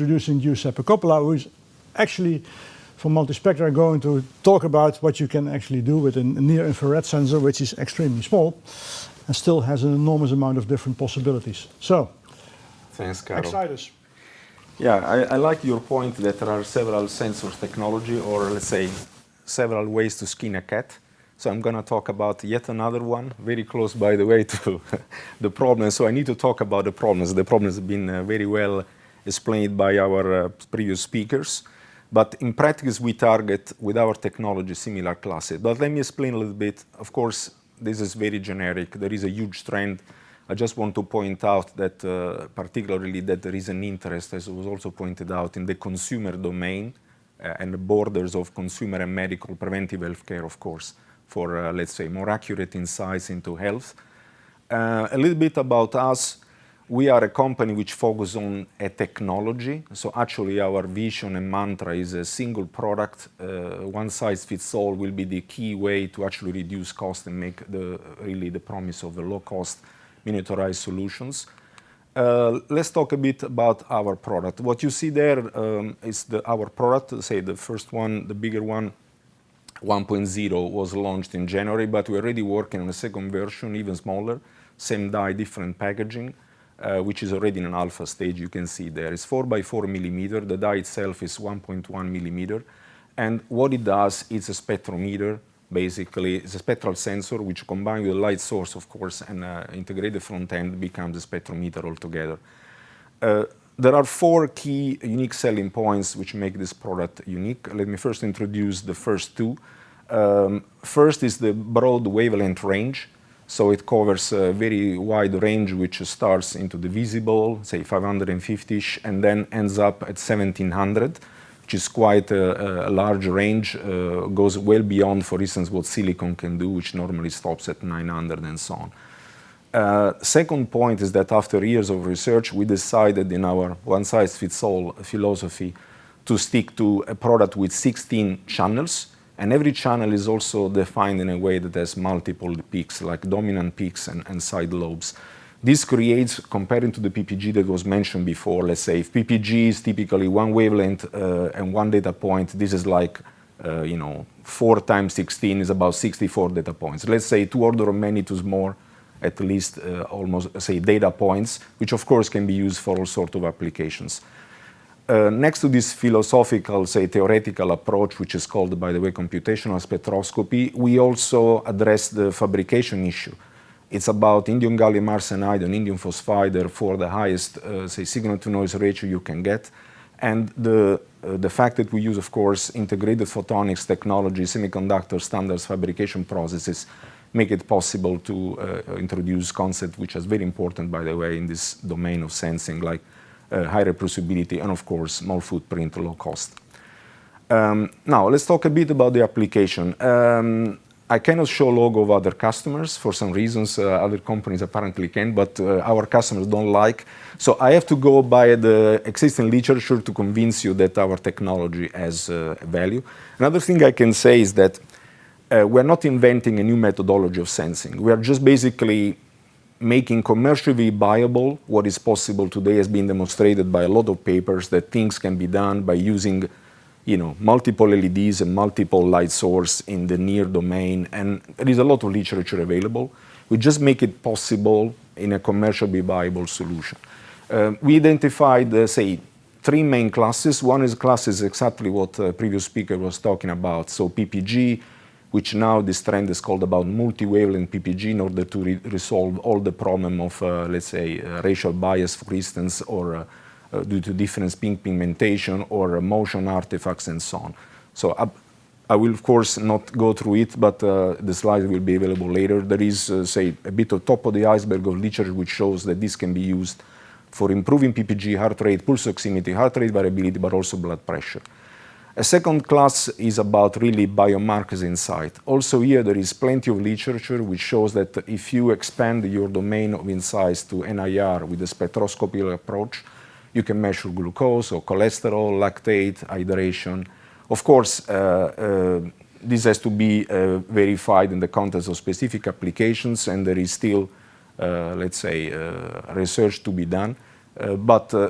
introducing Giuseppe Coppola, who is actually from Multispectra going to talk about what you can actually do with a near-infrared sensor, which is extremely small and still has an enormous amount of different possibilities. So, thanks, Carol. Excite us. Yeah, I like your point that there are several sensors technology, or let's say several ways to skin a cat. So I'm going to talk about yet another one, very close, by the way, to the problem. So I need to talk about the problems. The problems have been very well explained by our previous speakers. But in practice, we target with our technology similar classes. But let me explain a little bit. Of course, this is very generic. There is a huge trend. I just want to point out that particularly that there is an interest, as was also pointed out, in the consumer domain and the borders of consumer and medical preventive healthcare, of course, for, let's say, more accurate insights into health. A little bit about us. We are a company which focuses on a technology. So actually our vision and mantra is a single product, one size fits all will be the key way to actually reduce cost and make really the promise of the low cost miniaturized solutions. Let's talk a bit about our product. What you see there is our product, say the first one, the bigger one, 1.0 was launched in January, but we're already working on a second version, even smaller, same die, different packaging, which is already in an alpha stage. You can see there. It's 4 by 4 millimeter. The die itself is 1.1 millimeter. And what it does, it's a spectrometer. Basically, it's a spectral sensor, which combined with a light source, of course, and integrated front end becomes a spectrometer altogether. There are 4 key unique selling points which make this product unique. Let me first introduce the first 2. First is the broad wavelength range. So it covers a very wide range, which starts into the visible, say 550-ish, and then ends up at 1700, which is quite a large range, goes well beyond, for instance, what silicon can do, which normally stops at 900 and so on. Second point is that after years of research, we decided in our one-size-fits-all philosophy to stick to a product with 16 channels. And every channel is also defined in a way that has multiple peaks, like dominant peaks and side lobes. This creates, comparing to the PPG that was mentioned before, let's say, if PPG is typically one wavelength and one data point, this is like, 4 times 16 is about 64 data points. Let's say 2 orders of magnitude more, at least almost, say, data points, which of course can be used for all sorts of applications. Next to this philosophical, say, theoretical approach, which is called, by the way, computational spectroscopy, we also address the fabrication issue. It's about indium gallium arsenide and indium phosphide for the highest, say, signal-to-noise ratio you can get. And the fact that we use, of course, integrated photonics technology, semiconductor standards fabrication processes, make it possible to introduce concepts which is very important, by the way, in this domain of sensing, like high reproducibility and, of course, small footprint, low cost. Now, let's talk a bit about the application. I cannot show logo of other customers for some reasons. Other companies apparently can, but our customers don't like. So I have to go by the existing literature to convince you that our technology has value. Another thing I can say is that we're not inventing a new methodology of sensing. We are just basically making commercially viable what is possible today, has been demonstrated by a lot of papers, that things can be done by using multiple LEDs and multiple light source in the near domain, and there is a lot of literature available. We just make it possible in a commercially viable solution. We identified, say, 3 main classes. One is exactly what the previous speaker was talking about. So PPG, which now this trend is called about multi-wavelength PPG in order to resolve all the problem of, let's say, racial bias, for instance, or due to different pigmentation or motion artifacts and so on. So I will, of course, not go through it, but the slide will be available later. There is, say, a bit of top of the iceberg of literature which shows that this can be used for improving PPG, heart rate, pulse oximetry, heart rate variability, but also blood pressure. A second class is about really biomarkers insight. Also here there is plenty of literature which shows that if you expand your domain of insights to NIR with the spectroscopy approach, you can measure glucose or cholesterol, lactate, hydration. Of course, this has to be verified in the context of specific applications, and there is still, let's say, research to be done.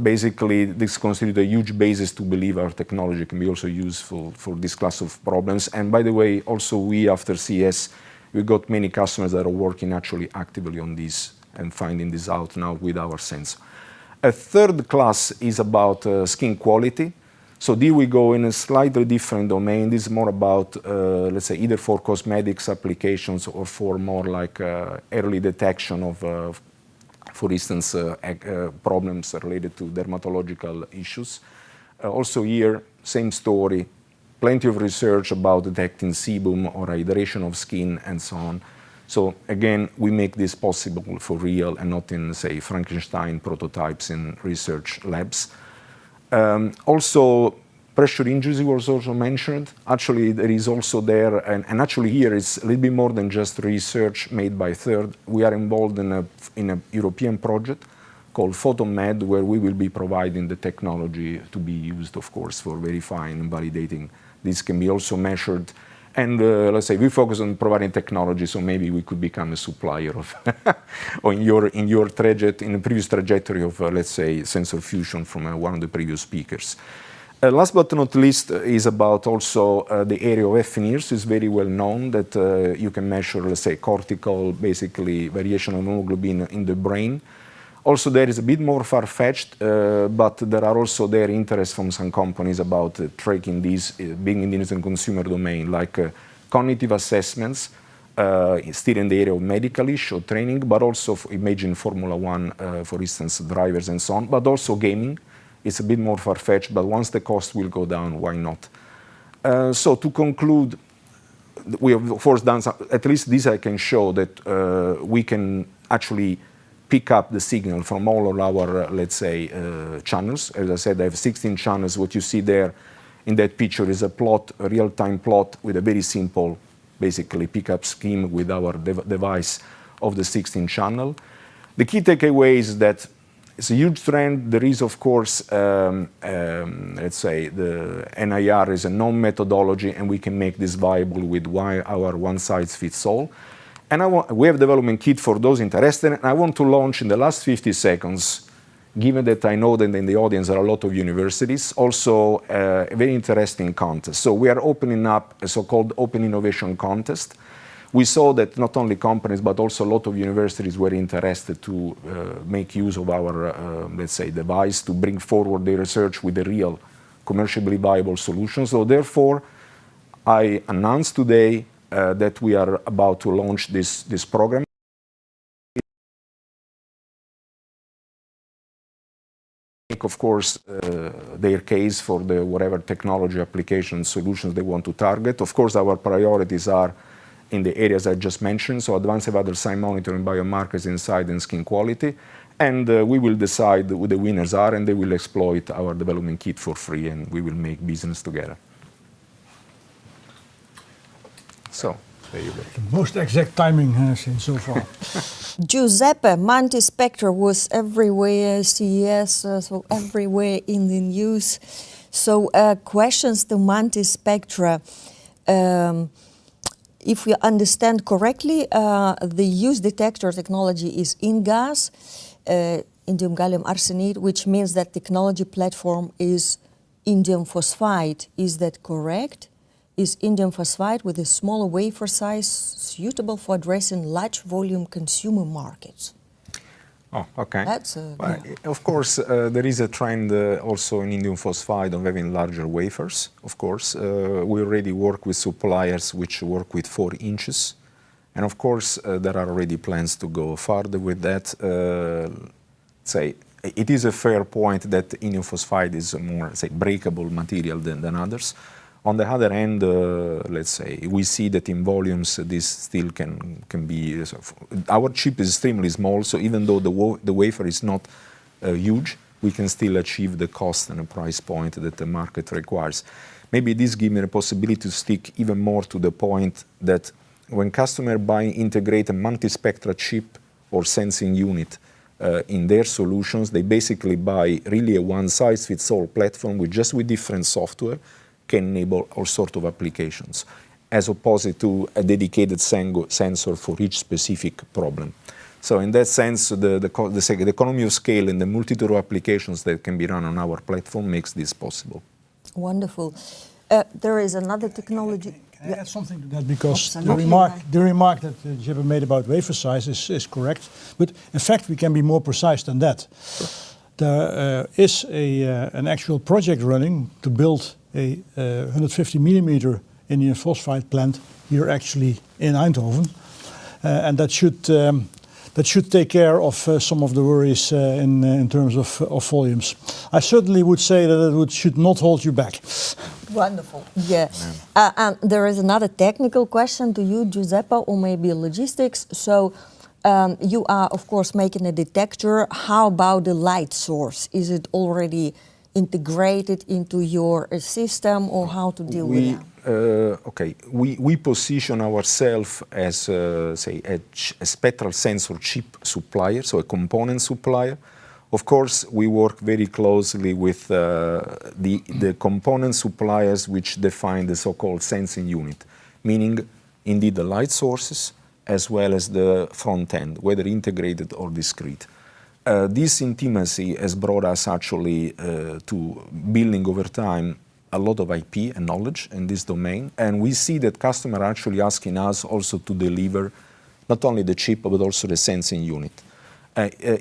Basically, this is considered a huge basis to believe our technology can be also useful for this class of problems. And by the way, also we, after CES, we got many customers that are working actually actively on this and finding this out now with our sensor. A third class is about skin quality. So here we go in a slightly different domain. This is more about, let's say, either for cosmetics applications or for more like early detection of, for instance, problems related to dermatological issues. Also here, same story, plenty of research about detecting sebum or hydration of skin and so on. So again, we make this possible for real and not in, say, Frankenstein prototypes in research labs. Also, pressure injury was also mentioned. Actually, there is also there, and actually here it's a little bit more than just research made by third. We are involved in a European project called PhotoMed, where we will be providing the technology to be used, of course, for verifying and validating. This can be also measured. And let's say we focus on providing technology, so maybe we could become a supplier of, or in your previous trajectory of, let's say, sensor fusion from one of the previous speakers. Last but not least is about also the area of FNIRS. It's very well known that you can measure, let's say, cortical, basically variation of hemoglobin in the brain. Also, there is a bit more far-fetched, but there are also their interest from some companies about tracking these, being in the innocent consumer domain, like cognitive assessments, still in the area of medical issue, training, but also imagine Formula One, for instance, drivers and so on, but also gaming. It's a bit more far-fetched, but once the cost will go down, why not? So to conclude, we have, of course, done some, at least this I can show that we can actually pick up the signal from all of our, let's say, channels. As I said, I have 16 channels. What you see there in that picture is a plot, a real-time plot with a very simple, basically, pickup scheme with our device of the 16 channel. The key takeaway is that it's a huge trend. There is, of course, let's say, the NIR is a known methodology, and we can make this viable with our one-size-fits-all. And we have a development kit for those interested, and I want to launch in the last 50 seconds, given that I know that in the audience there are a lot of universities, also a very interesting contest. So we are opening up a so-called Open Innovation Contest. We saw that not only companies, but also a lot of universities were interested to make use of our, let's say, device to bring forward their research with a real commercially viable solution. So therefore, I announced today that we are about to launch this program. Of course, their case for the whatever technology application solutions they want to target. Of course, our priorities are in the areas I just mentioned, so advanced vital sign monitoring, biomarkers inside, and skin quality. And we will decide who the winners are, and they will exploit our development kit for free, and we will make business together. So, there you go. The most exact timing seen so far. Giuseppe, multispectra was everywhere, CES, so everywhere in the news. So questions to multispectra. If we understand correctly, the use detector technology is InGaAs, indium gallium arsenide, which means that technology platform is indium phosphide. Is that correct? Is indium phosphide with a smaller wafer size suitable for addressing large volume consumer markets? Oh, okay. That's well, of course, there is a trend also in indium phosphide of having larger wafers, of course. We already work with suppliers which work with 4 inches. And of course, there are already plans to go further with that. Say, it is a fair point that indium phosphide is a more, say, breakable material than others. On the other hand, let's say, we see that in volumes this still can be, our chip is extremely small, so even though the wafer is not huge, we can still achieve the cost and the price point that the market requires. Maybe this gives me the possibility to stick even more to the point that when customers buy integrate a multispectra chip or sensing unit in their solutions, they basically buy really a one-size-fits-all platform with different software, can enable all sorts of applications, as opposed to a dedicated sensor for each specific problem. So in that sense, the economy of scale and the multitude of applications that can be run on our platform makes this possible. Wonderful. There is another technology. Can I add something to that? Because the Absolutely. remark that Jibber made about wafer size is correct. But in fact, we can be more precise than that. Sure. There is an actual project running to build a 150 millimeter indium phosphide plant here actually in Eindhoven. And that should take care of some of the worries in terms of volumes. I certainly would say that it should not hold you back. Wonderful. Yeah. And there is another technical question to you, Giuseppe, or maybe logistics. So you are, of course, making a detector. How about the light source? Is it already integrated into your system, or how to deal with that? Okay, we position ourselves as, say, a spectral sensor chip supplier, so a component supplier. Of course, we work very closely with the component suppliers which define the so-called sensing unit, meaning indeed the light sources as well as the front end, whether integrated or discrete. This intimacy has brought us actually to building over time a lot of IP and knowledge in this domain, and we see that customers are actually asking us also to deliver not only the chip but also the sensing unit.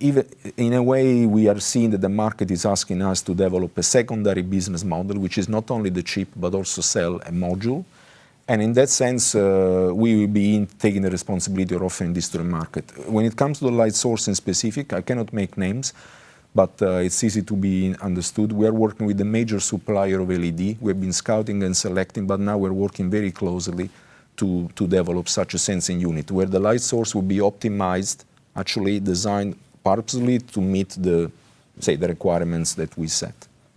Even in a way, we are seeing that the market is asking us to develop a secondary business model, which is not only the chip but also sell a module. And in that sense, we will be taking the responsibility of offering this to the market. When it comes to the light source in specific, I cannot make names, but it's easy to be understood. We are working with the major supplier of LED. We have been scouting and selecting, but now we're working very closely to develop such a sensing unit, where the light source will be optimized, actually designed purposely to meet the requirements that we set.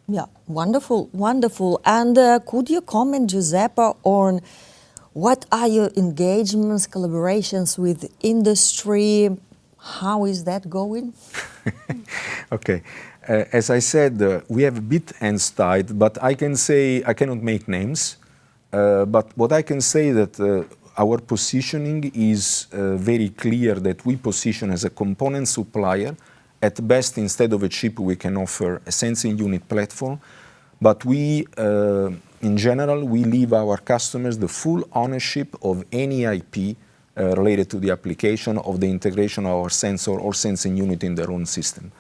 Yeah, wonderful, wonderful. And could you comment, Giuseppe, on what are your engagements, collaborations with industry? How is that going? Okay. As I said, we have a bit hands tied, but I can say, I cannot make names, but what I can say that our positioning is very clear, that we position as a component supplier. At best, instead of a chip, we can offer a sensing unit platform, but we, in general, we leave our customers the full ownership of any IP related to the application of the integration of our sensor or sensing unit in their own system.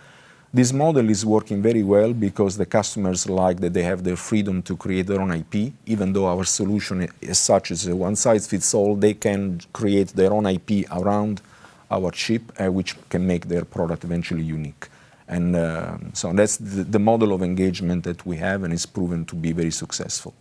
This model is working very well because the customers like that they have their freedom to create their own IP, even though our solution as such is a one-size-fits-all. They can create their own IP around our chip, which can make their product eventually unique. And so that's the model of engagement that we have, and it's proven to be very successful.